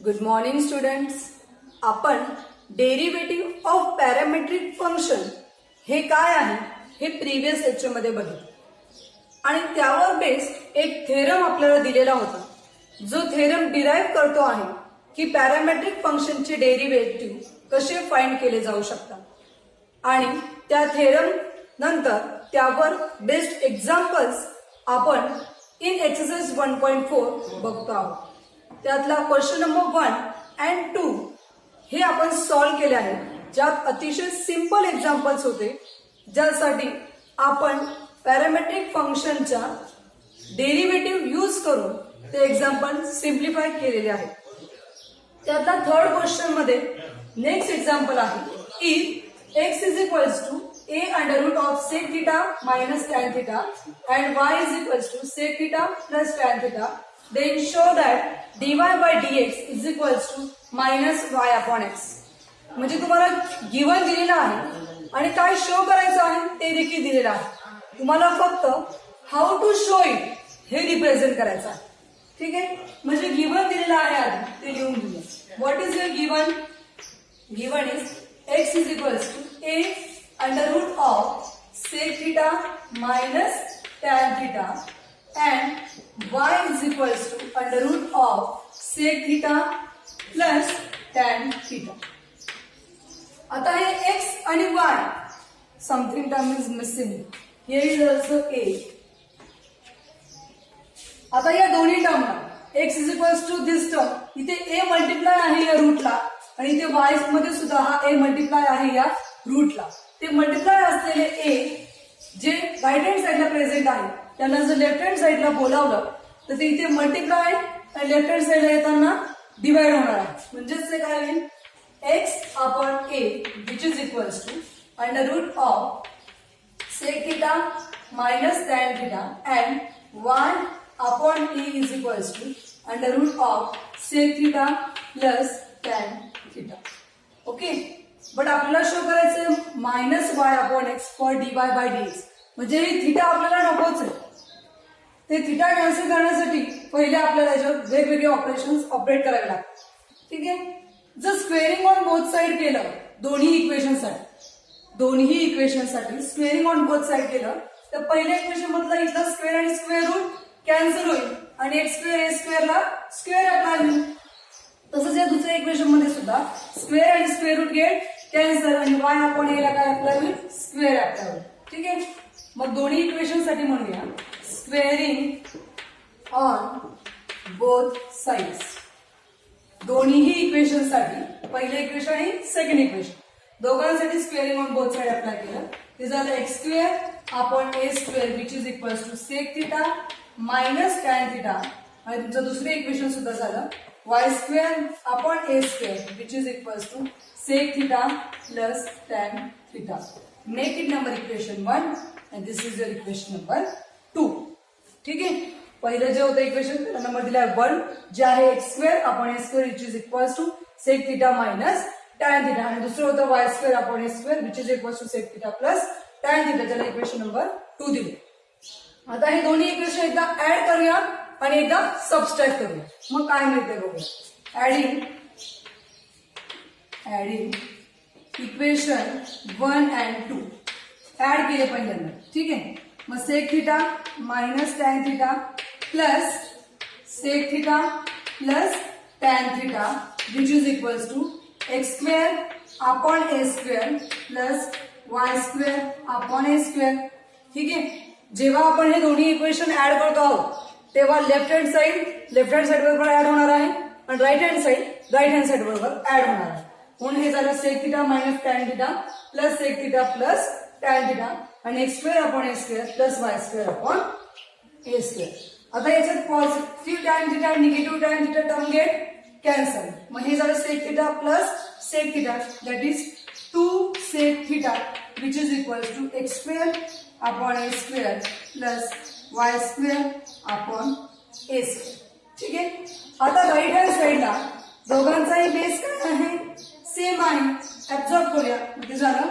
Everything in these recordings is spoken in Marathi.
Good morning students. आपण डेरिव्हेटिव्ह ऑफ पॅरामेट्रिक फंक्शन हे काय आहे हे प्रिव्हियस लेक्चर मध्ये बघितलं आणि त्यावर बेस्ड एक थेरम आपल्याला दिलेला होता. जो थेरम डिराईव्ह करतो आहे की पॅरामेट्रिक फंक्शनचे डेरिव्हेटिव्ह कसे फाइंड केले जाऊ शकतात आणि त्या थेरम नंतर त्यावर बेस्ड एक्झाम्पल्स आपण इन एक्सरसाइज 1.4 बघतो आहोत. त्यातला क्वेश्चन नंबर 1 and 2 हे आपण सॉल्व्ह केले आहे, ज्यात अतिशय सिंपल एक्झाम्पल्स होते, ज्यासाठी आपण पॅरामेट्रिक फंक्शनच्या डेरिव्हेटिव्ह यूज करून ते एक्झाम्पल सिम्प्लिफाय केलेले आहे. त्यातला थर्ड क्वेश्चन मध्ये नेक्स्ट एक्झाम्पल आहे if x is equals to a under root of sec theta minus tan theta and y is equals to sec theta plus tan theta, then show that dy by dx is equals to minus y upon x. म्हणजे तुम्हाला गिव्हन दिलेला आहे आणि काय शो करायचं आहे ते देखील दिलेलं आहे. तुम्हाला फक्त हाऊ टू शो इट हे रिप्रेझेंट करायचं आहे. ठीक आहे, म्हणजे गिव्हन दिलेलं आहे आधी ते लिहून घेऊया. What is your given? Given is x is equals to a under root of sec theta minus tan theta and y is equals to under root of sec theta plus tan theta. आता हे x आणि y something term is missing. Here is also a. आता या दोन्ही टर्मला x is equals to this term, इथे a मल्टिप्लाय आहे या रूटला आणि इथे y मध्ये सुद्धा हा a मल्टिप्लाय आहे या रूटला. ते मल्टिप्लाय असलेले a जे राईट हँड साइडला प्रेझेंट आहे त्यांना जर लेफ्ट हँड साइडला बोलावलं तर ते इथे मल्टिप्लाय आणि लेफ्ट हँड साइडला येताना डिवाइड होणार आहे. म्हणजेच ते काय होईल x upon a which is equals to under root of sec theta minus tan theta and y upon a is equals to under root of sec theta plus tan theta. Okay, but आपल्याला शो करायचं minus y upon x for d y by d x. म्हणजे थिटा आपल्याला नकोच आहे. ते थिटा कॅन्सल करण्यासाठी पहिले आपल्याला याच्यावर वेगवेगळे ऑपरेशन्स ऑपरेट करावे लागतात. ठीक आहे, जर स्क्वेअरिंग ऑन बोथ साइड केलं दोन्ही इक्वेशनसाठी स्क्वेअरिंग ऑन बोथ साइड केलं तर पहिल्या इक्वेशन मधला इथला स्क्वेअर आणि स्क्वेअर रूट कॅन्सल होईल आणि एक्स स्क्वेअर ए स्क्वेअरला स्क्वेअर अप्लाय होईल. तसंच या दुसऱ्या इक्वेशन मध्ये सुद्धा स्क्वेअर आणि स्क्वेअर रूट गेट कॅन्सल आणि y अपॉन ए ला काय अप्लाय होईल स्क्वेअर अप्लाय होईल. ठीक आहे, मग दोन्ही इक्वेशन साठी म्हणूया स्क्वेअरिंग ऑन बोथ साइड्स. दोन्हीही इक्वेशन साठी पहिले इक्वेशन आणि सेकंड इक्वेशन दोघांसाठी squaring on both side apply केलं. ते झालं x square upon a square which is equals to sec theta minus tan theta आणि तुमचं दुसरं इक्वेशन सुद्धा झालं y square upon a square which is equals to sec theta plus tan theta. Make it number equation 1 and this is your equation number 2. ठीक आहे, पहिलं जे होतं इक्वेशन त्याला नंबर दिलाय 1 जे आहे x square upon a square which is equals to sec theta minus tan theta आणि दुसरं होतं y square upon a square which is equals to sec theta plus tan theta. त्याला इक्वेशन नंबर 2 दिले. आता हे दोन्ही इक्वेशन एकदा ऍड करूया आणि एकदा सबस्ट्रॅक्ट करूया. मग काय मिळते बघूया. ऍडिंग इक्वेशन 1 and 2 ऍड केले पहिल्यांदा. ठीक आहे, मग sec theta minus tan theta plus sec theta plus tan theta which is equals to x square upon a square plus y square upon a square. ठीक आहे, जेव्हा आपण हे दोन्ही इक्वेशन ऍड करतो आहोत तेव्हा लेफ्ट हँड साइड बरोबर ऍड होणार आहे आणि राईट हँड साइड बरोबर ऍड होणार आहे. म्हणून हे झालं sec theta minus tan theta plus sec theta plus tan theta आणि x square upon a square plus y square upon a square. आता याच्यात positive tan theta negative tan theta term get cancel. मग हे झालं sec theta plus sec theta that is 2 sec theta which is equals to x square upon a square plus y square upon a square. ठीक आहे, आता राईट हँड साइडला दोघांचाही बेस काय आहे सेम आहे. ऍब्झॉर्ब करूया. म्हणजे झालं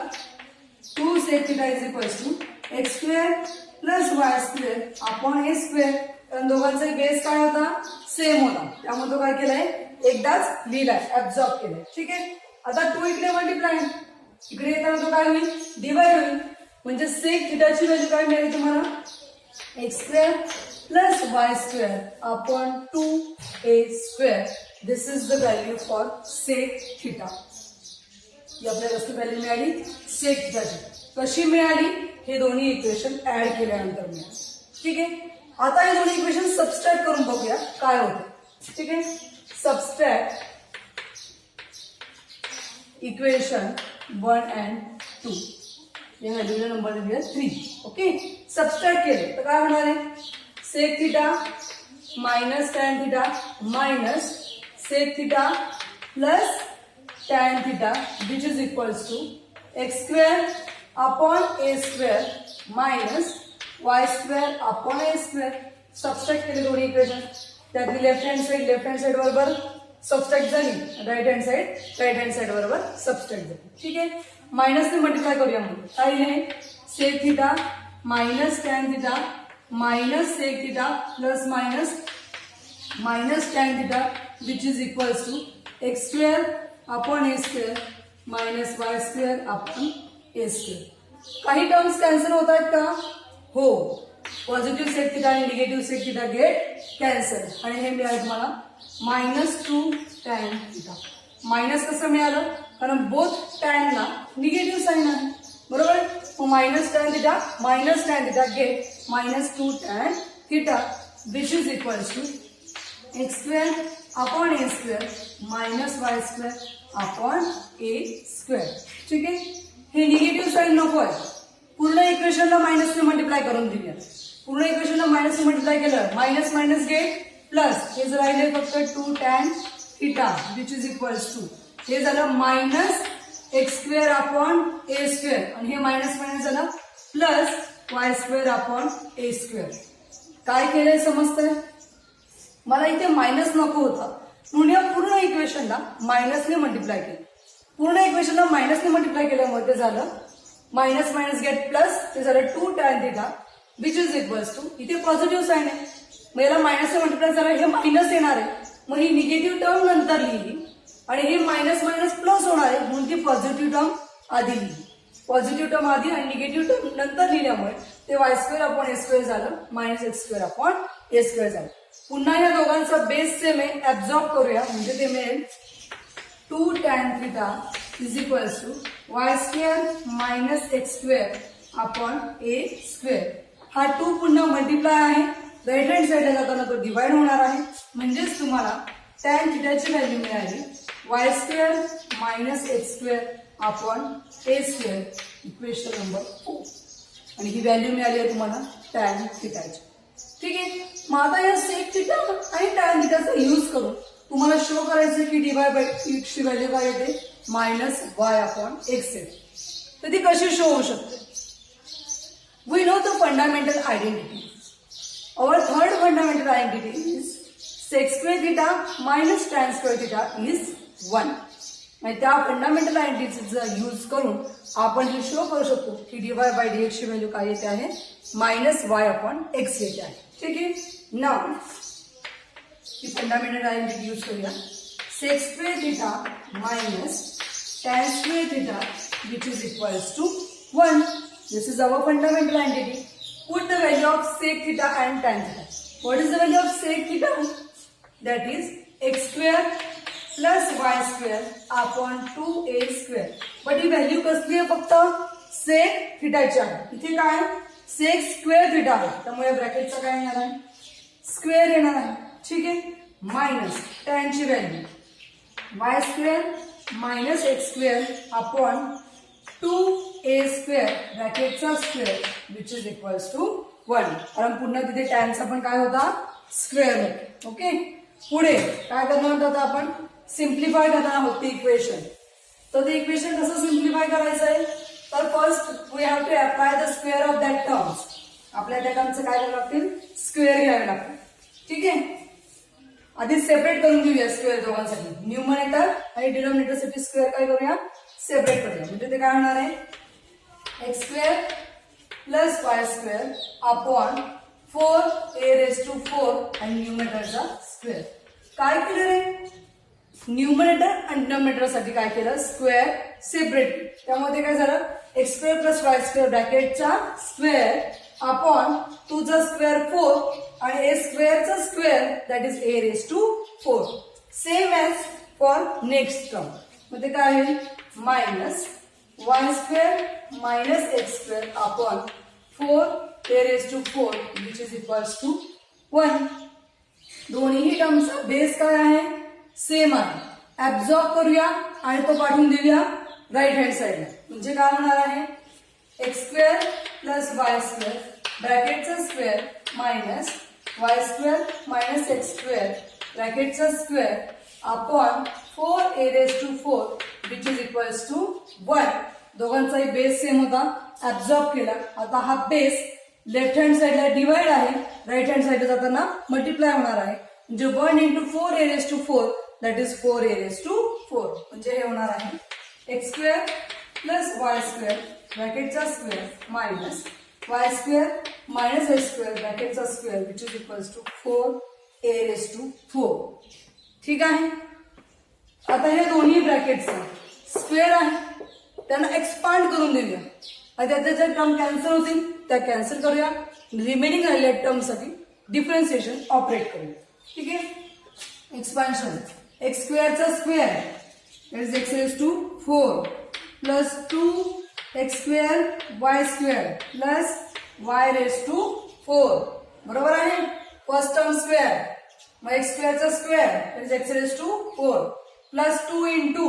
2 sec theta is equals to x square plus y square upon a square. कारण दोघांचाही बेस काय होता सेम होता त्यामुळे तो काय केलाय एकदाच लिहिलाय, ऍब्झॉर्ब केलंय. ठीक आहे. आता 2 इकडे मल्टिप्लाय, इकडे येताना तो काय होईल, डिवाइड होईल. म्हणजे सेक थिटाची व्हॅल्यू काय मिळेल तुम्हाला, x square plus y square upon 2a². This is the value for sec theta. ही आपल्याला कसली व्हॅल्यू मिळाली, सेक थिटाची. कशी मिळाली, हे दोन्ही इक्वेशन ऍड केल्यानंतर मिळाली. ठीक आहे. आता हे दोन्ही इक्वेशन सबस्ट्रॅक्ट करून बघूया काय होतं. ठीक आहे. Subtract equation 1 and 2. या व्हॅल्यूला नंबर दिलेला 3. ओके. सबस्ट्रॅक्ट केले तर काय होणार आहे, sec theta minus tan theta minus sec theta plus tan theta which is equals to x square upon a² minus y square upon a². Subtract केले दोन्ही इक्वेशन. त्यातली लेफ्ट हँड साइड बरोबर सबस्ट्रॅक्ट झाली, राईट हँड साइड बरोबर सबस्ट्रॅक्ट झाली. ठीक आहे. मायनसने मल्टिप्लाय करूया मग. काय आहे, sec theta minus tan theta minus sec theta plus minus tan theta which is equals to x square upon a² minus y square upon a². काही टर्म्स कॅन्सल होत आहेत का, हो. पॉझिटिव्ह सेक थिटा आणि negative sec theta get cancel. आणि हे मिळालं तुम्हाला -2 टॅन थिटा. मायनस कसं मिळालं, कारण बोथ टॅनला निगेटिव्ह साईन आहे, बरोबर. मग minus tan theta get -2 tan theta which is equals to x square upon a² minus y square upon a². ठीक आहे. हे निगेटिव्ह साईन नको आहे. पूर्ण इक्वेशनला मायनसने मल्टिप्लाय करून दिली. पूर्ण इक्वेशनला मायनसने मल्टिप्लाय केलं, मायनस मायनस गेट प्लस, हे जर राहिले फक्त 2 tan theta which is equals to, हे झालं minus x square upon a². आणि हे मायनस मायनस झालं plus y square upon a². काय केलंय समजतंय, मला इथे मायनस नको होता म्हणून या पूर्ण इक्वेशनला मायनसने मल्टिप्लाय केलं. पूर्ण इक्वेशनला मायनसने मल्टिप्लाय केल्यामुळे ते झालं मायनस मायनस गेट प्लस, ते झालं 2 tan theta which is equals to, इथे पॉझिटिव्ह साईन आहे मग याला मायनसने मल्टिप्लाय झालं, हे मायनस येणार आहे. मग ही निगेटिव्ह टर्म नंतर लिहिली आणि हे मायनस मायनस प्लस होणार आहे म्हणून ती पॉझिटिव्ह टर्म आधी लिहिली. पॉझिटिव्ह टर्म आधी आणि निगेटिव्ह टर्म नंतर लिहिल्यामुळे ते वाय स्क्वेअर अपॉन a² झालं, minus x square upon a² झालं. पुन्हा या दोघांचा बेस सेम आहे, ऍब्झॉर्ब करूया. म्हणजे ते मिळेल 2 tan theta is equals to y square minus x square upon a². हा 2 पुन्हा मल्टिप्लाय आहे, राईट हँड साईडला जाताना तो डिवाइड होणार आहे. म्हणजेच तुम्हाला टॅन थिटाची व्हॅल्यू मिळाली Y square minus x square upon a². Equation number 4. आणि ही व्हॅल्यू मिळाली आहे तुम्हाला टॅन थिटाची. ठीक आहे. मग आता या सेक थिटा आणि टॅन थिटाचा यूज करून तुम्हाला शो करायचं की dy बाय एक्सची व्हॅल्यू काय येते, -y अपॉन एक्स येते. तर ती कशी शो होऊ शकते, we know the fundamental identity. Our third fundamental identity is sec square theta minus tan square theta is 1. आणि त्या फंडामेंटल आयडेंटिटीचा यूज करून आपण हे शो करू शकतो की dy बाय dx ची व्हॅल्यू काय येते आहे, -y अपॉन x येते आहे. ठीक आहे. Now he fundamental identity use करूया. sec square theta minus tan square theta which is equals to 1. This is our fundamental identity. Put the value of sec theta and tan theta. What is the value of sec theta? That is x square plus y square upon 2a². But he value कसली आहे, फक्त sec थिटाची आहे. इथे काय sec स्क्वेअर थिटा आहे त्यामुळे ब्रॅकेटचा काय येणार आहे, स्क्वेअर येणार आहे. ठीक आहे. मायनस टॅनची value y square minus x square upon 2a² ब्रॅकेटचा square which is equals to 1. कारण पुन्हा तिथे टॅनचा पण काय होता, स्क्वेअर होता. ओके. पुढे काय करणार होतं आपण, सिम्प्लिफाय करणार आहोत ते इक्वेशन. तर ते इक्वेशन कसं सिम्प्लिफाय करायचं आहे, तर first we have to apply the square of that terms. आपल्या त्या टर्मचे काय करावं लागतील, स्क्वेअर घ्यावे लागतील. ठीक आहे. आधी सेपरेट करून घेऊया स्क्वेअर दोघांसाठी. न्यूमरेटर आणि डिनॉमिनेटर साठी स्क्वेअर काय करूया, सेपरेट करूया. म्हणजे ते काय होणार आहे, x square plus y square upon 4a⁴ आणि न्यूमरेटरचा स्क्वेअर. काय केलं रे, न्यूमरेटर आणि डिनॉमिनेटर साठी काय केलं, स्क्वेअर सेपरेट. त्यामध्ये काय झालं, x square plus y square ब्रॅकेटचा स्क्वेअर अपॉन 2 चा स्क्वेअर 4 आणि ए स्क्वेअरचा square that is a raise to 4. Same as for next term. मध्ये काय होईल, minus y square minus x square upon 4 a raise to 4 which is equals to 1. दोन्ही टर्मचा बेस काय आहे, सेम आहे. ऍब्झॉर्ब करूया आणि तो पाठवून देऊया राईट हँड साइडला. म्हणजे काय होणार आहे, x square plus y square ब्रॅकेटचा square minus y square minus x square ब्रॅकेटचा square upon 4 a raise to 4 which is equals to 1. दोघांचाही बेस सेम होता, ऍब्झॉर्ब केला. आता हा बेस लेफ्ट हँड साइडला डिवाइड आहे, राईट हँड साइडला जाताना मल्टिप्लाय होणार आहे. म्हणजे 1 into 4 a raise to 4 that is 4 a raise to 4. म्हणजे हे होणार आहे x square plus y square ब्रॅकेटचा square minus y square minus x square ब्रॅकेटचा square which is equals to 4 a raise to 4. ठीक आहे. आता हे दोन्ही ब्रॅकेटचा स्क्वेअर आहे, त्यांना एक्सपांड करून देऊया. त्याच्या ज्या टर्म कॅन्सल होतील त्या कॅन्सल करूया. रिमेनिंग राहिलेल्या टर्मसाठी डिफरन्सिएशन ऑपरेट करूया. ठीक आहे. एक्सपान्शन एक्स स्क्वेअरचा square is x raise to 4 plus 2 x square y square plus y raise to 4. बरोबर आहे. फर्स्ट टर्म स्क्वेअर, मग एक्स स्क्वेअरचा square is x raise to 4 plus 2 into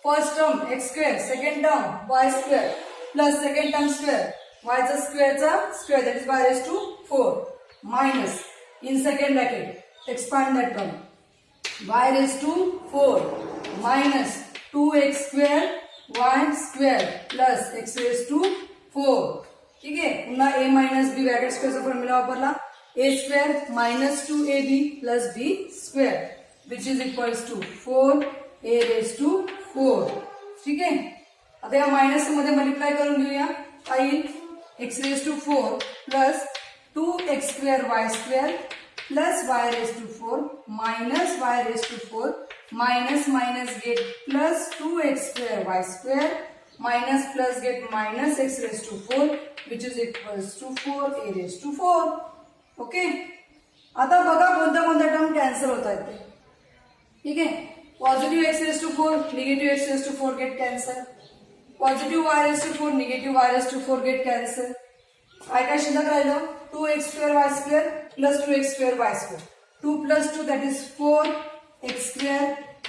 first term x square, second term y square plus second term square वायचा स्क्वेअरचा square that is y raise to 4 minus in second bracket expand that term y raised to 4 minus 2x square y square plus x raised to 4. ठीक आहे. पुन्हा a minus b ब्रॅकेट स्क्वेअरचा फॉर्म्युला वापरला. a square minus 2ab plus b square which is equals to 4a raised to 4. ठीक आहे. आता या मायनस मध्ये मल्टिप्लाय करून घेऊया. काय येईल, x raised to 4 plus 2x square y square plus y raised to 4 minus y raised to 4 minus minus get plus 2x square y square minus plus get minus x raised to 4 which is equals to 4a raised to 4. Okay. आता बघा कोणत्या कोणत्या टर्म कॅन्सल होत आहेत ते. ठीक आहे. Positive x raised to 4 negative x raised to 4 get cancel. Positive y raised to 4 negative y raised to 4 get cancel. काय शिल्लक राहिलं, 2x square y square plus 2x square y square. 2 plus 2 that is 4x square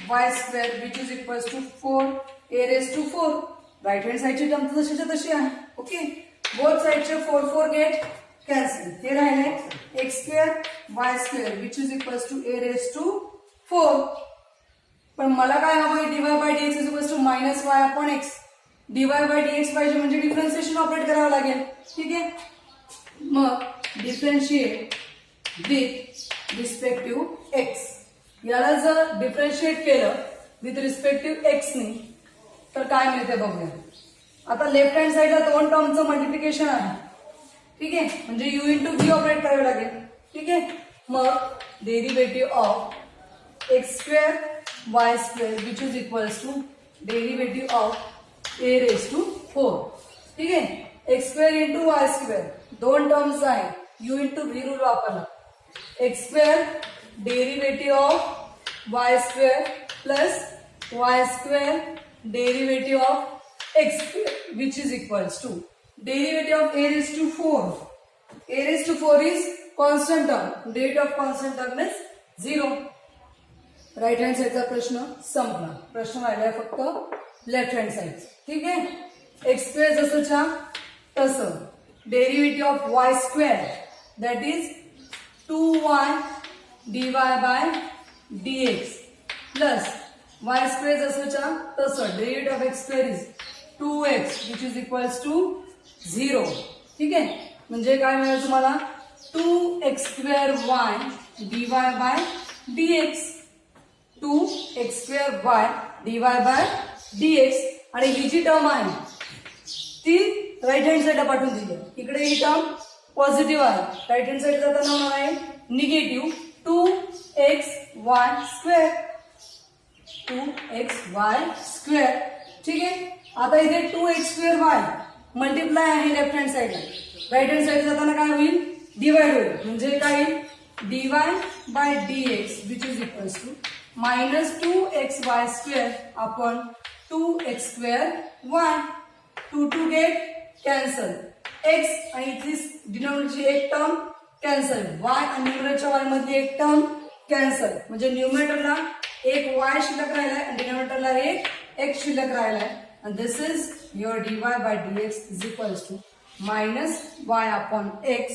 y square which is equals to 4a raised to 4. Right hand साइडची टर्म तशीच्या तशी आहे. ओके. बोथ साइडचे 4 4 गेट कॅन्सल. हे राहिले x square y square which is equals to a raised to 4. पण मला काय हवं, dy by dx is equals to minus y upon x. dy by dx पाहिजे म्हणजे डिफरन्सिएशन ऑपरेट करावं लागेल. ठीक आहे. मग डिफरन्शिएट विथ रिस्पेक्टिव्ह एक्स. याला जर डिफरन्शिएट केलं विथ रिस्पेक्टिव्ह एक्स ने तर काय मिळते बघूया. आता लेफ्ट हँड साइडला दोन टर्मचं मल्टिप्लिकेशन आहे. ठीक आहे. म्हणजे यू इंटू व्ही ऑपरेट करावे लागेल. ठीक आहे. मग derivative of x square y square which is equals to derivative of a raise to 4. ठीक आहे. X square into y square दोन टर्म्स आहे, यू इंटू व्ही रूल वापरला. X square derivative of y square plus y square derivative of x square which is equals to derivative of a raise to 4. A raise to 4 is constant term, derivative of constant term is 0. Right hand साइडचा प्रश्न संपला. प्रश्न राहिलाय फक्त लेफ्ट हँड साइड. ठीक आहे. एक्स स्क्वेअर जसंच्या तसं derivative of y square that is 2y dy by dx plus y square जसंच्या तसं derivative of x square is 2x which is equals to 0. ठीक आहे. म्हणजे काय मिळेल तुम्हाला, 2x square y dy by dx. 2x square y dy by dx. आणि ही जी टर्म आहे ती राईट हँड साइडला पाठवून दिली. इकडे ही टर्म पॉझिटिव्ह आहे, राईट हँड साइड जाताना होणार आहे negative 2xy square. 2 x y square. ठीक आहे. आता इथे 2x²y मल्टिप्लाय आहे लेफ्ट हँड साईडला. राईट हँड साईड जाताना काय होईल, डिवाइड होईल. म्हणजे काय होईल, dy/dx which is equals to -2xy² upon 2x²y. 2 get cancel, x आणि इथली डिनॉमिनेटरची एक टर्म कॅन्सल, y आणि न्यूमरेटरच्या y मधली एक टर्म कॅन्सल. म्हणजे न्यूमरेटरला एक y शिल्लक राहिलाय आणि डिनॉमिनेटरला एक x शिल्लक राहिलाय. and this is your dy/dx is equals to -y upon x.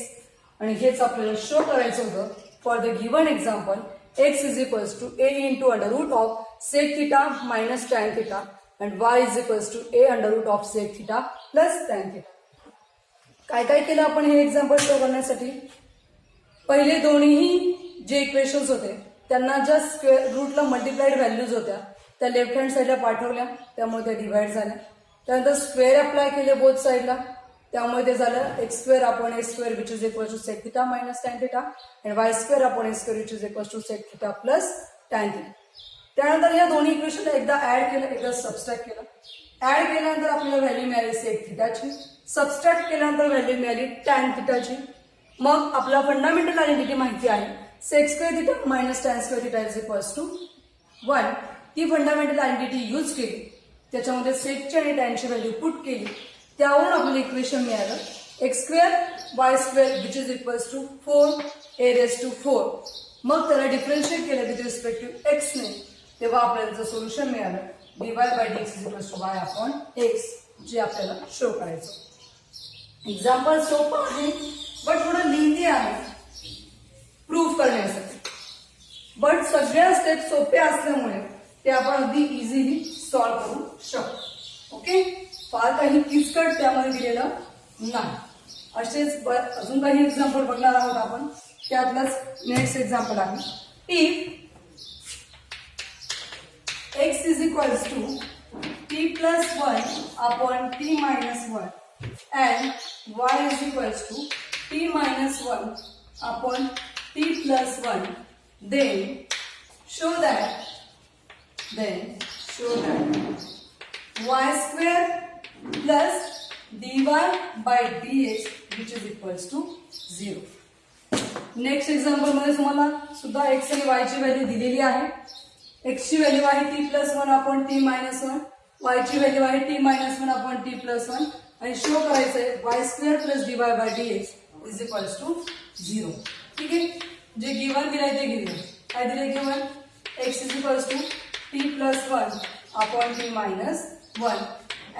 आणि हेच आपल्याला शो करायचं होतं. For the given example x is equals to a into under root of sec theta minus tan theta and y is equals to a under root of sec theta plus tan theta. काय काय केलं आपण हे एक्झाम्पल शो करण्यासाठी. पहिले दोन्ही जे इक्वेशन्स होते त्यांना ज्या स्क्वेअर रूटला मल्टिप्लाइड व्हॅल्यूज होत्या त्या लेफ्ट हँड साईडला पाठवल्या, त्यामुळे त्या डिवाइड झाल्या. त्यानंतर स्क्वेअर अप्लाय केले बोथ साईडला, त्यामुळे ते झालं x² upon a² which is equal to sec theta minus tan theta and y² upon a² which is equal to sec theta plus tan theta. त्यानंतर या दोन्ही इक्वेशन एकदा ऍड केलं, एकदा सबस्ट्रॅक्ट केलं. ऍड केल्यानंतर आपल्याला व्हॅल्यू मिळाली sec thetaची, सबस्ट्रॅक्ट केल्यानंतर व्हॅल्यू मिळाली tan thetaची. मग आपला फंडामेंटल आयडेंटिटी माहिती आहे sec² theta minus tan² theta is equals to 1. ती फंडामेंटल आयडेंटिटी यूज केली, त्याच्यामध्ये सेकची आणि टॅनची व्हॅल्यू पुट केली, त्यावरून आपल्याला इक्वेशन मिळालं x² y² which is equals to 4a⁴. मग त्याला डिफरन्शिएट केलं विथ रिस्पेक्ट टू x ने, तेव्हा आपल्याला त्याचं सोल्युशन मिळालं dy/dx is equals to y upon x, जे आपल्याला शो करायचं. एक्झाम्पल सोपं आहे बट थोडं लिहिते आहे प्रूफ करण्यासाठी. बट सगळ्या स्टेप सोप्या असल्यामुळे ते आपण अगदी इझिली सॉल्व्ह करू शकतो. ओके. फार काही किचकट त्यामध्ये दिलेलं नाही. असेच अजून काही एक्झाम्पल बघणार आहोत आपण. त्यातलाच नेक्स्ट एक्झाम्पल आहे. If x is equals to t+1 upon t-1 and y is equals to t-1 upon t+1, then show that y² plus dy/dx which is equals to 0. Next example मध्ये तुम्हाला सुद्धा x आणि y ची व्हॅल्यू दिलेली आहे. x ची व्हॅल्यू आहे t+1 अपॉन t-1, y ची व्हॅल्यू आहे t-1 अपॉन t+1 आणि शो करायचं आहे y² plus dy/dx is equals to 0. ठीक आहे. जे गिवन दिलंय ते गिवन काय दिलंय, given x is equals to t+1 upon t-1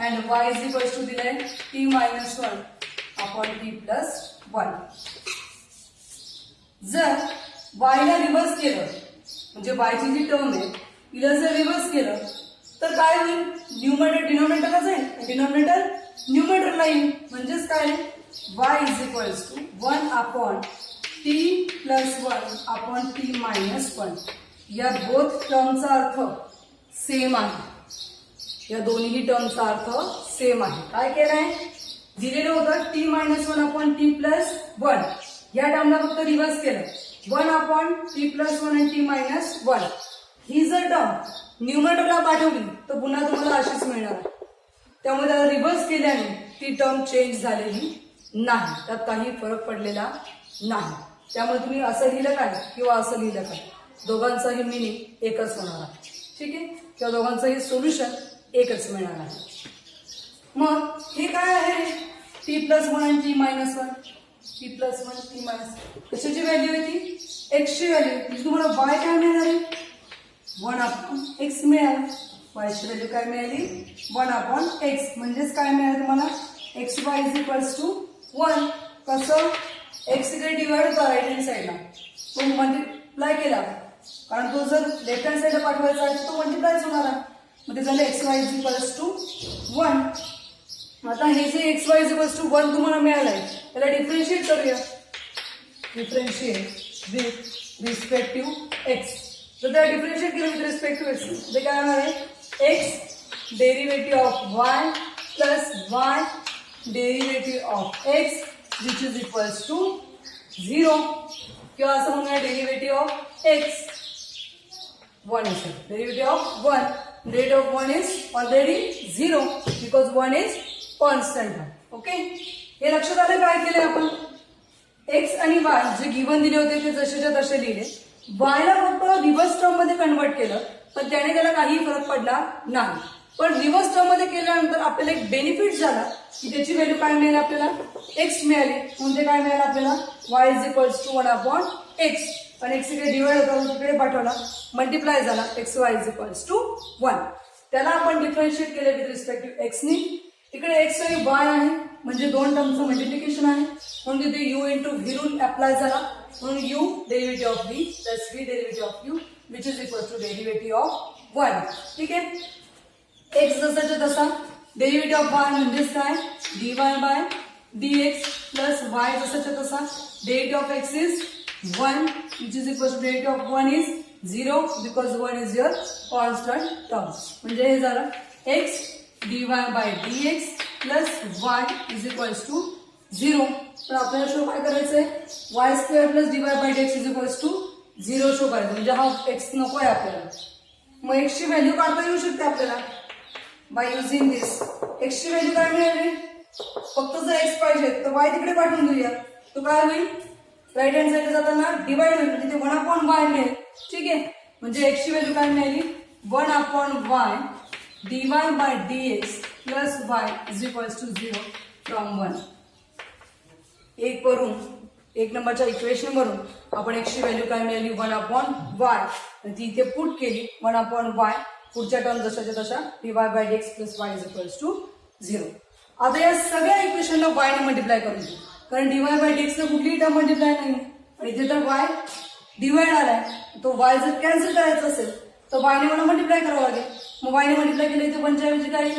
and y is equals to दिलंय t-1 अपॉन t+1. जर y ला रिव्हर्स केलं, म्हणजे y ची जी टर्म आहे तिला जर रिव्हर्स केलं तर काय होईल, न्यूमरेटर डिनॉमिनेटरला जाईल, डिनॉमिनेटर न्यूमरेटरला येईल. म्हणजेच काय, y is equals to 1 upon t+1 upon t-1. या बोथ टर्मचा अर्थ सेम आहे. या दोन्ही टर्मचा अर्थ सेम आहे. काय केलंय, दिलेलं होतं t-1 अपॉन t+1, या टर्मला फक्त रिव्हर्स केलं 1 अपॉन t+1 आणि t-1. ही जर टर्म न्यूमरेटरला पाठवली तर पुन्हा तुम्हाला अशीच मिळणार आहे. त्यामुळे त्याला रिव्हर्स केल्याने ती टर्म चेंज झालेली नाही, त्यात काही फरक पडलेला नाही. त्यामुळे तुम्ही असं लिहिलं काय किंवा असं लिहिलं काय, दोघांचाही मिनिंग एकच होणार आहे. ठीक आहे. किंवा दोघांचंही सोल्युशन एकच मिळणार आहे. मग हे काय आहे, t+1 आणि t-1, t+1 t-1 कशाची व्हॅल्यू आहे, ती x ची व्हॅल्यू. म्हणजे तुम्हाला y काय मिळणार आहे, 1 अपॉन x मिळालं. y ची व्हॅल्यू काय मिळाली, 1 अपॉन x. म्हणजेच काय मिळालं तुम्हाला, xy इज इक्वल्स टू 1. कसं, x इकडे डिवाइड होता राईट हँड साईडला, तो मल्टिप्लाय केला, कारण तो जर लेफ्ट हँड साईडला पाठवायचा आहे तो मल्टिप्लायच होणार आहे. मग ते झालं xy इज इक्वल्स टू 1. आता हे जे xy इज इक्वल्स टू 1 तुम्हाला मिळालंय त्याला डिफरन्शिएट करूया. Differentiate with respect to x. तर त्याला डिफरन्शिएट केलं विथ रिस्पेक्ट टू x, ते काय होणार आहे, x derivative of y plus y derivative of x which is equals to 0. किंवा असं म्हणूया डेरिव्हेटिव्ह ऑफ x 1 असेल, derivative of 1 rate of 1 is already 0 because 1 is constant. Okay, हे लक्षात आलं काय केलंय आपण? एक्स आणि वाय जे गिव्हन दिले होते ते जसेच्या तसे लिहिले. वायला फक्त रिव्हर्स टर्म मध्ये कन्वर्ट केलं पण त्याने त्याला काही फरक पडला नाही. पण रिव्हर्स टर्म मध्ये केल्यानंतर आपल्याला एक बेनिफिट झाला की त्याची व्हॅल्यू काय मिळेल आपल्याला? एक्स मिळाली. म्हणजे काय मिळालं आपल्याला? Y is equals to 1 upon x. आणि एक्स इकडे डिवाइड होता तिकडे पाठवला, मल्टिप्लाय झाला, x y is equals to 1. त्याला आपण डिफरन्शिएट केले विथ रिस्पेक्ट टू एक्सनी. इकडे एक्स आणि वाय आहे म्हणजे दोन टर्मचं मल्टिप्लिकेशन आहे म्हणून तिथे u into v rule apply झाला. म्हणून u derivative of v plus v derivative of u which is equal to derivative of 1. ठीक आहे, एक्स जसाच्या तसा डेरिव्हेटिव्ह ऑफ वाय म्हणजेच काय? dy by dx plus y जसाच्या तसा derivative of x is 1 which is equal to derivative of 1 is 0 because 1 is your constant term. म्हणजे हे झालं x dy by dx plus y is equals to 0. तर आपल्याला शो काय करायचंय? Y square plus dy by dx is equals to 0 show करायचं. म्हणजे हा एक्स नको आहे आपल्याला. मग एक्स ची व्हॅल्यू काढता येऊ शकते आपल्याला बाय युझिंग दिस. एक्स ची व्हॅल्यू काय मिळाली? फक्त जर एक्स पाहिजे तर वाय तिकडे पाठवून देऊया. तो काय होईल? राईट हँड साईडला जाताना डिवाइड होईल म्हणजे तिथे 1 अपॉन वाय मिळेल. ठीक आहे, म्हणजे एक्स ची व्हॅल्यू काय मिळाली? 1 upon Y dy by dx plus y is equals to 0 from 1. एक वरून एक नंबरच्या इक्वेशन वरून आपण एक्स ची व्हॅल्यू काय मिळाली? 1 अपॉन वाय. ती इथे पुट केली 1 अपॉन वाय. पुढच्या टर्म जशाच्या तशा dy by dx plus y is equals to 0. आता या सगळ्या इक्वेशनला y ने मल्टिप्लाय करून घेऊ कारण dy by dx ने कुठलीही टर्म मल्टिप्लाय नाही आणि इथे तर y डिवाइड आलाय. तो y जर कॅन्सल करायचा असेल तर y ने मला मल्टिप्लाय करावं लागेल. मग y ने मल्टिप्लाय केलं इथे 1 च्या ऐवजी काय?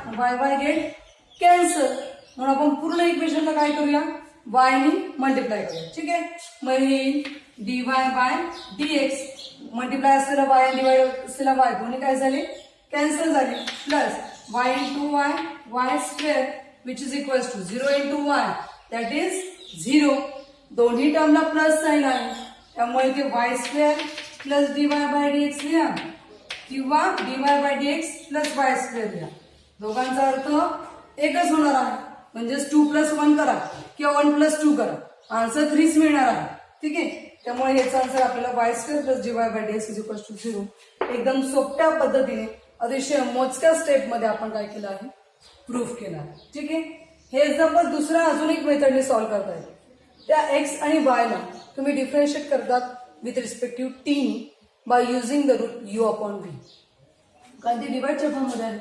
y y get cancel. म्हणून आपण पूर्ण इक्वेशनला काय करूया? y ने मल्टिप्लाय करूया. ठीक आहे, मग येईल dy बाय dx मल्टिप्लाय असलेला y आणि डिवाइड असलेला y दोन्ही काय झाले? कॅन्सल झाले. Plus y into y y square which is equals to 0 into y that is 0. दोन्ही टर्मला प्लस साइन आहे त्यामुळे ते y square plus dy by dx लिहा किंवा dy by dx plus y square लिहा. दोघांचा अर्थ एकच होणार आहे. म्हणजेच 2 प्लस 1 करा किंवा 1 प्लस 2 करा, आन्सर 3 मिळणार आहे. ठीक आहे, त्यामुळे याचा आन्सर आपल्याला y square plus dy by dx is equals to 0. एकदम सोप्या पद्धतीने अतिशय मोजक्या स्टेप मध्ये आपण काय केलं आहे? प्रूफ केला आहे. ठीक आहे, हे एक्झाम्पल दुसरा अजून एक मेथडने सॉल्व्ह करता येईल. त्या एक्स आणि वायला तुम्ही डिफरन्शिएट करतात with respective T by using the rule you upon V. कारण ते डिवाइडच्या फॉर्म मध्ये आहे,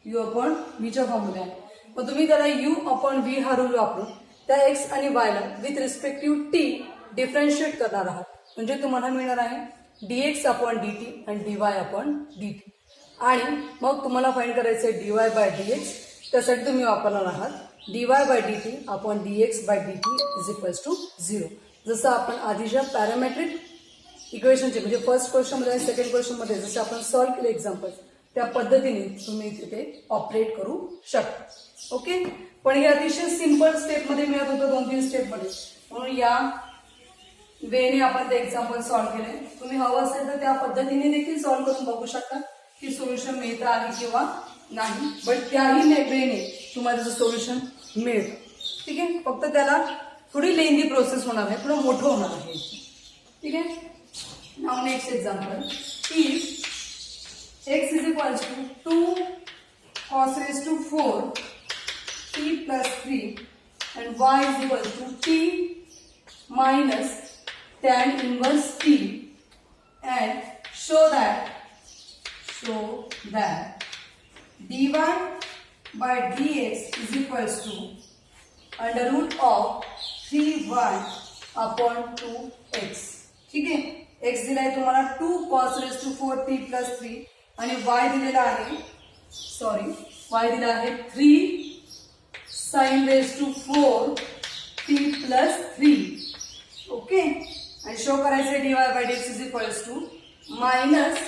यू अपॉन व्हीच्या फॉर्म मध्ये आहे. मग तुम्ही त्याला यू अपॉन व्ही हा रूल वापरून त्या एक्स आणि वायला विथ रिस्पेक्टिव्ह टी डिफरन्शिएट करणार आहात. म्हणजे तुम्हाला मिळणार आहे dx अपॉन dt आणि dy अपॉन dt. आणि मग तुम्हाला फाइंड करायचं dy बाय dx. त्यासाठी तुम्ही वापरणार आहात dy by dt upon dx by dt is equals to 0. जसं आपण आधीच्या पॅरामेट्रिक इक्वेशनचे म्हणजे फर्स्ट क्वेश्चन मध्ये आणि सेकंड क्वेश्चन मध्ये जसे आपण सॉल्व्ह केले एक्झाम्पल त्या पद्धतीने तुम्ही तिथे ऑपरेट करू शकता. ओके, पण हे अतिशय सिंपल स्टेप मध्ये मिळत होतं 2-3 स्टेप मध्ये. म्हणून या वेने आपण ते एक्झाम्पल सॉल्व्ह केले. तुम्ही हवं असेल तर त्या पद्धतीने देखील सॉल्व्ह करून बघू शकता की सोल्युशन मिळतं आहे किंवा नाही. बट त्याही वेने तुम्हाला त्याचं सोल्युशन मिळतं. ठीक आहे, फक्त त्याला थोडी लेंदी प्रोसेस होणार आहे, थोडं मोठं होणार आहे. ठीक आहे, now next example. If x is equals to 2 cos raised to 4 t plus 3 and y is equals to t minus tan inverse t and show that dy by dx is equals to under root of 3y upon 2x. ठीक आहे, x दिलाय तुम्हाला 2 cos raised to 4 t plus 3 आणि y दिलेला आहे y दिला आहे 3 sin raised to 4 t plus 3. Okay, आणि शो करायचे dy by dx is equals to minus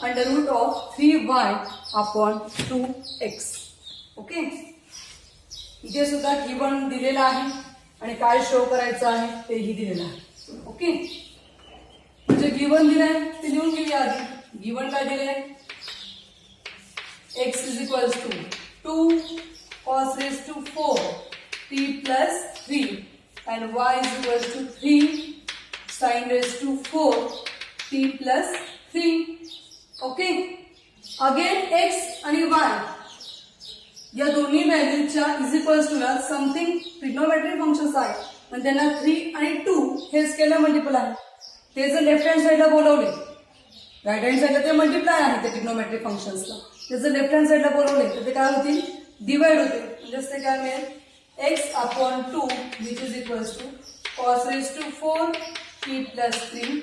under root of 3y upon 2x. Okay, इथे सुद्धा गिवन दिलेला आहे आणि काय शो करायचं आहे तेही दिलेलं आहे. ओके, म्हणजे गिवन दिलंय ते लिहून घेऊया आधी. गिवन काय दिलंय? x is equals to 2 cos raised to 4 t plus 3 and y is equals to 3 sin raised to 4 t plus 3. Okay, again x आणि y या दोन्ही व्हॅल्यूच्या इज इक्वल्स टू ला समथिंग ट्रिग्नोमेट्रिक फंक्शन्स आहेत आणि त्यांना 3 आणि 2 हे स्केलर मल्टिपल आहे. ते जर लेफ्ट हँड साईडला बोलवले, राईट हँड साईडला ते मल्टिप्लाय आहे त्या ट्रिग्नोमेट्रिक फंक्शन्सला, ते जर लेफ्ट हँड साईडला बोलवले तर ते काय होतील, डिवाइड होते. म्हणजेच ते काय मिळेल, x upon 2 which is equals to cos raised to 4 t plus 3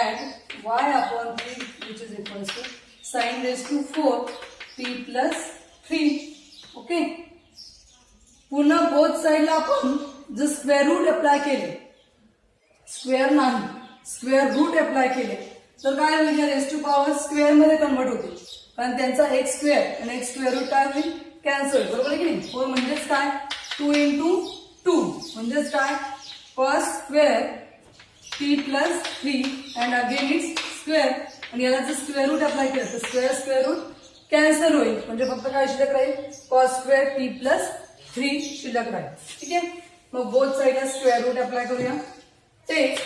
and y upon 3 which is equals to sin raised to 4 t plus 3. Okay, पुन्हा बोथ साइडला आपण जर स्क्वेअर रूट अप्लाय केले, स्क्वेअर नाही स्क्वेअर रूट अप्लाय केले तर काय होईल, रेस टू पॉवर स्क्वेअर मध्ये कन्वर्ट होते, कारण त्यांचा एक्स स्क्वेअर आणि एक्स स्क्वेअर रूट काय होईल, कॅन्सल होईल. बरोबर आहे की नाही. 4 म्हणजेच काय, 2 into 2 म्हणजेच काय, cos square t plus 3 and again it's square, आणि याला जर स्क्वेअर रूट अप्लाय केलं तर स्क्वेअर स्क्वेअर रूट कॅन्सल होईल, म्हणजे फक्त काय शिल्लक राहील, cos स्क्वेअर t plus 3 शिल्लक राहील. ठीक आहे, मग बोथ साइडला स्क्वेअर रूट अप्लाय करूया. Take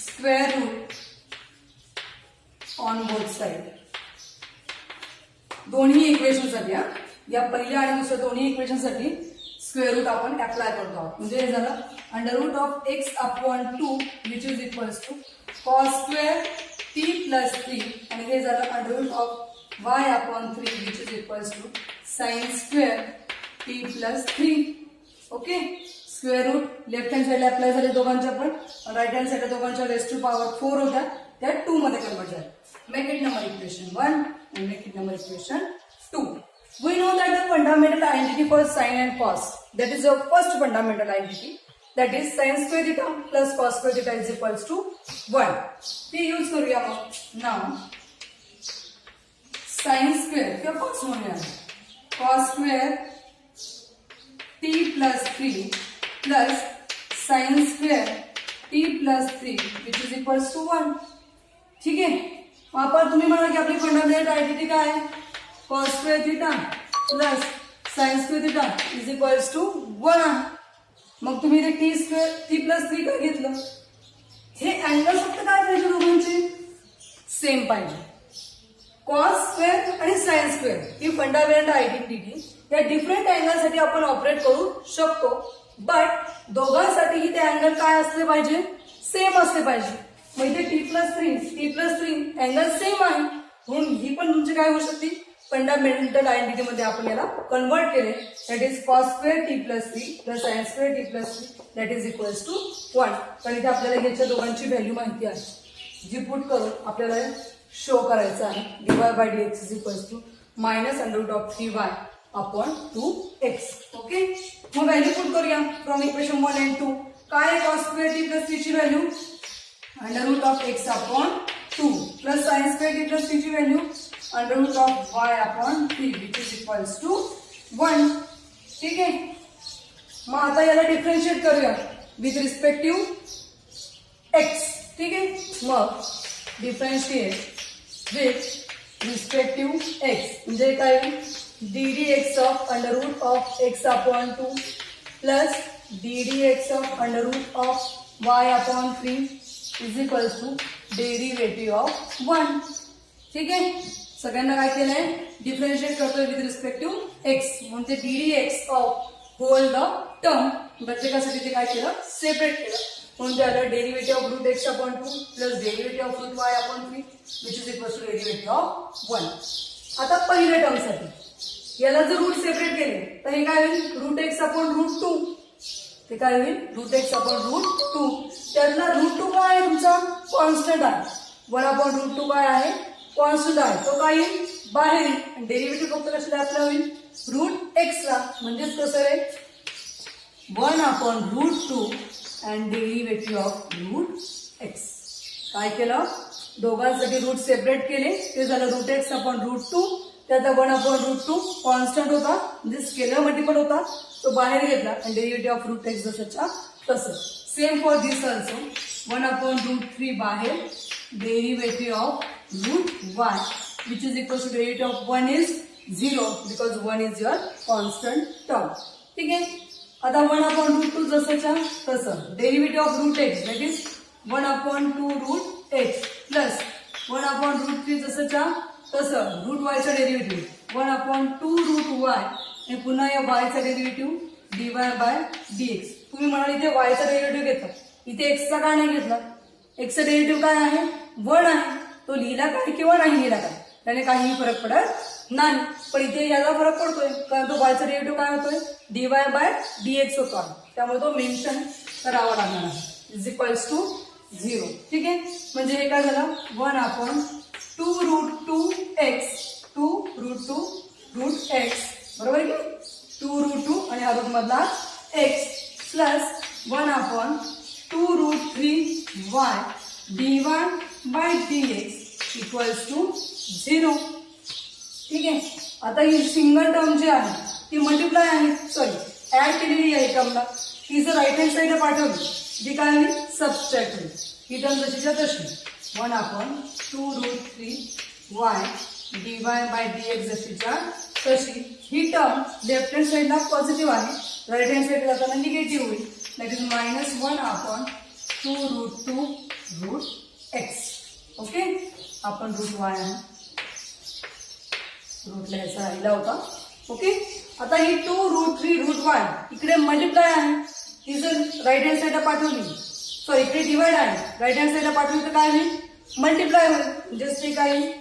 square root on both side. दोन्ही इक्वेशन साठी, या पहिल्या आणि दुसऱ्या दोन्ही इक्वेशन साठी स्क्वेअर रूट आपण अप्लाय करतो आहोत. म्हणजे हे झालं under root of x upon 2 which is equals to cos square t plus 3 आणि हे झालं under root of y upon 3 which is equals to sin square t plus 3. Okay, square root left hand साइडला अप्लाय झाले दोघांच्या, पण राईट हँड साइडला दोघांच्या रेस टू पॉवर 4 होत्या, त्या 2 मध्ये कन्वर्ट झाल्या. Make it number equation 1 and make it number equation 2. We know that the fundamental identity for sine and cos, that is your first fundamental identity, that is sin square theta plus cos square theta is equals to 1. ते यूज करूया मग. Now sin square किंवा cos म्हणूया, cos square t plus 3 plus sin square t plus 3 which is equals to 1. ठीक आहे, आपण तुम्ही म्हणा की आपली फंडामेंटल आयडेंटिटी काय आहे, cos square theta plus sin square theta is equals to 1. मग तुम्ही ते t स्क्वेअर t प्लस 3 काय घेतलं, हे अँगल फक्त काय पाहिजे, दोघांचे सेम पाहिजे. cos स्क्वेअर आणि sin स्क्वेअर ही फंडामेंटल आयडेंटिटी या डिफरंट अँगलसाठी आपण ऑपरेट करू शकतो, बट दोघांसाठीही ते अँगल काय असले पाहिजे, सेम असले पाहिजे. म्हणजे t प्लस 3 अँगल सेम आहे, म्हणून ही पण तुमची काय होऊ शकते, फंडामेंटल आयडेंटिटी मध्ये आपण याला कन्वर्ट केले, that is cos square t plus 3 plus sin square t plus 3 that is equals to 1. कारण इथे आपल्याला याच्या दोघांची व्हॅल्यू माहिती आहे, जी पुट करून आपल्याला शो करायचं आहे. dy by dx is equals to minus under root of 3y upon 2x. Okay, मग व्हॅल्यू पुट करूया फ्रॉम इक्वेशन 1 and 2. काय आहे cos स्क्वेअर t प्लस 3 ची value, under root of x upon 2 plus sin square t plus 3 ची value under root of y upon 3 which is equals to 1. ठीक आहे, मग आता याला डिफरन्शिएट करूया विथ रिस्पेक्टिव्ह x. ठीक आहे, मग डिफरन्शिएट विथ रिस्पेक्टिव्ह x म्हणजे काय, ddx of under root of x upon 2 plus ddx of under root of y upon 3 is equals to derivative of 1. ठीक आहे, सगळ्यांना काय केलंय, डिफरन्शिएट करतोय विथ रिस्पेक्टिव्ह x, म्हणजे ddx of whole the term प्रत्येकासाठी ते काय केलं, सेपरेट केलं, म्हणून त्याला derivative of root x upon 2 plus derivative of root y upon 3 which is equals to derivative of 1. आता पहिल्या टर्मसाठी याला जर रूट सेपरेट केले तर हे काय होईल, रूट x अपॉन रूट 2. ते काय होईल, रूट x अपॉन रूट 2. त्यातला रूट 2 काय आहे तुमचा, कॉन्स्टंट आहे. 1 अपॉन रूट 2 काय आहे, कॉन्स्टंट आहे, तो काय येईल, बाहेर येईल. डेरिव्हेटिव्ह फक्त कशाला आपला होईल, रूट x ला. म्हणजेच कसं आहे, 1 upon root 2 and derivative of root x. काय केलं, दोघांसाठी रूट सेपरेट केले, ते झालं रूट x अपॉन रूट 2. त्याचा 1 अपॉन रूट 2 कॉन्स्टंट होता, म्हणजे स्केलर मल्टिपल होता, तो बाहेर घेतला आणि डेरिव्हेटिव्ह ऑफ रूट x जसंच्या तसं. Same for this also, 1 upon root 3 बाहेर, derivative of root y which is equals to derivative of 1 is 0 because 1 is your constant term. ठीक आहे. आता 1/√2 जसंच्या तसं derivative of root x that is 1/2 root x plus 1/√3 जसंच्या तसं रूट वायचं डेरिव्हेटिव्ह 1/2 रूट वाय आणि पुन्हा या वायचा डेरिव्हेटिव्ह dy/dx. तुम्ही म्हणाल इथे वायचा डेरिव्हेटिव्ह घेतला, इथे एक्सचा का नाही घेतला? एक्सचा डेरिव्हेटिव्ह काय आहे? 1 आहे. तो लिहिला काय किंवा नाही लिहिला काय त्याने काहीही फरक पडत नाही. पण इथे याचा फरक पडतोय कारण तो वायचा डेरिव्हेटिव्ह काय होतोय? dy/dx होतो आहे. त्यामुळे तो मेन्शन करावा लागणार आहे इज इक्वल्स टू 0. ठीक आहे. म्हणजे हे काय झालं? 1/2 रूट 2 रूट एक्स बरोबर आहे की 2 रूट 2 आणि हा रूट मधला x plus 1/2 root 3 y dy/dx equals to 0. ठीक आहे. आता ही सिंगल टर्म जी आहे ती मल्टिप्लाय आहे सॉरी ऍड केलेली आहे टर्मला. ती जर राईट हँड साईडला पाठवली जी काय होईल? सबस्ट्रॅक्ट होईल. ही टर्म जशीच्या तशी 1/2 रूट 3 वाय dy/dx जशीच्या तशी. ही टर्म लेफ्ट हँड साईडला पॉझिटिव्ह आहे, राईट हँड साईडला जाताना निगेटिव्ह होईल. That is -1/2 root 2 root x. Okay. आपण रूट वाय आहे रूट लिहायचा राहिला होता. ओके. आता ही 2 रूट 3 रूट वाय इकडे मल्टिप्लाय आहे, ती जर राईट हँड साईडला पाठवली सॉरी इकडे डिवाइड आहे, राईट हँड साईडला पाठवली तर काय होईल? मल्टिप्लाय होईल. म्हणजेच ते काय होईल?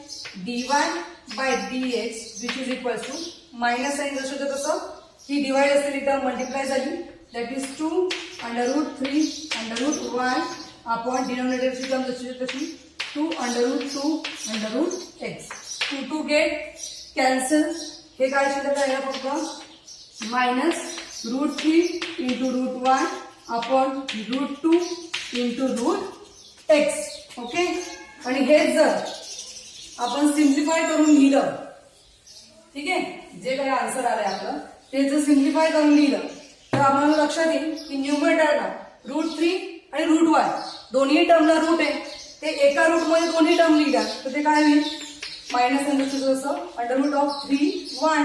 dy/dx which is equal to minus sine जसं होतं तसं ही डिवाइड असलेली टर्म मल्टिप्लाय झाली दॅट इज 2√3 वाय अपॉन डिनॉमिनेटरची टर्म जशी तशी 2√2 x. 2 get cancel. हे काय शिल्लक आहे फक्त -√3 into root y upon √2 into root x. Okay. आणि हे जर आपण सिम्प्लिफाय करून लिहिलं, ठीक आहे, जे काही आन्सर आलंय आपलं ते जर सिम्प्लिफाय करून लिहिलं तर आम्हाला लक्षात येईल की न्यूमरेटरला √3 आणि रूट वाय दोन्ही टर्मला रूट आहे, ते एका रूट मध्ये दोन्ही टर्म लिहिल्या तर ते काय होईल? -√3 वाय.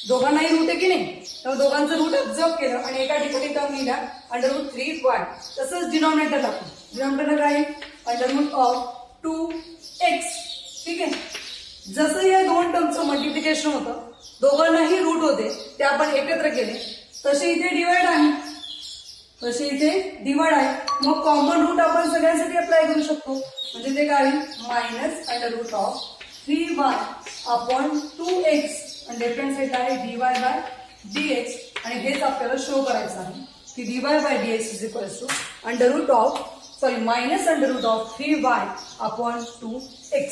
दोघांनाही रूट आहे की नाही, तर दोघांचं रूट ऑब्झर्व केलं आणि एका ठिकाणी टर्म लिहिला √3 वाय. तसंच डिनॉमिनेटरला काय √2x. ठीक आहे. जसं या दोन टर्मचं मल्टिप्लिकेशन होतं, दोघांनाही रूट होते, ते आपण एकत्र केले, तसे इथे डिवाइड आहे, मग कॉमन रूट आपण सगळ्यांसाठी अप्लाय करू शकतो. म्हणजे ते काय -√3y अपॉन 2x आणि डिफरन्स साईड आहे dy/dx. आणि हेच आपल्याला शो करायचं आहे की dy/dx is equals to -√3y upon 2x,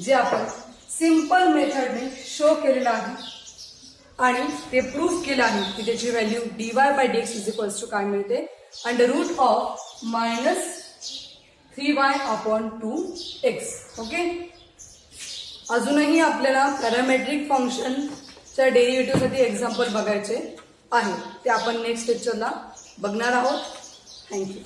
जे आपण सिंपल मेथडने शो केलेलं आहे आणि ते प्रूफ केलं आहे की त्याची value dy/dx is equals to काय मिळते? -3y upon 2x. ओके. अजूनही आपल्याला पॅरामेट्रिक फंक्शनच्या डेरिव्हेटिव्हसाठी एक्झाम्पल बघायचे आहे, ते आपण नेक्स्ट लेक्चरला बघणार आहोत. थँक्यू.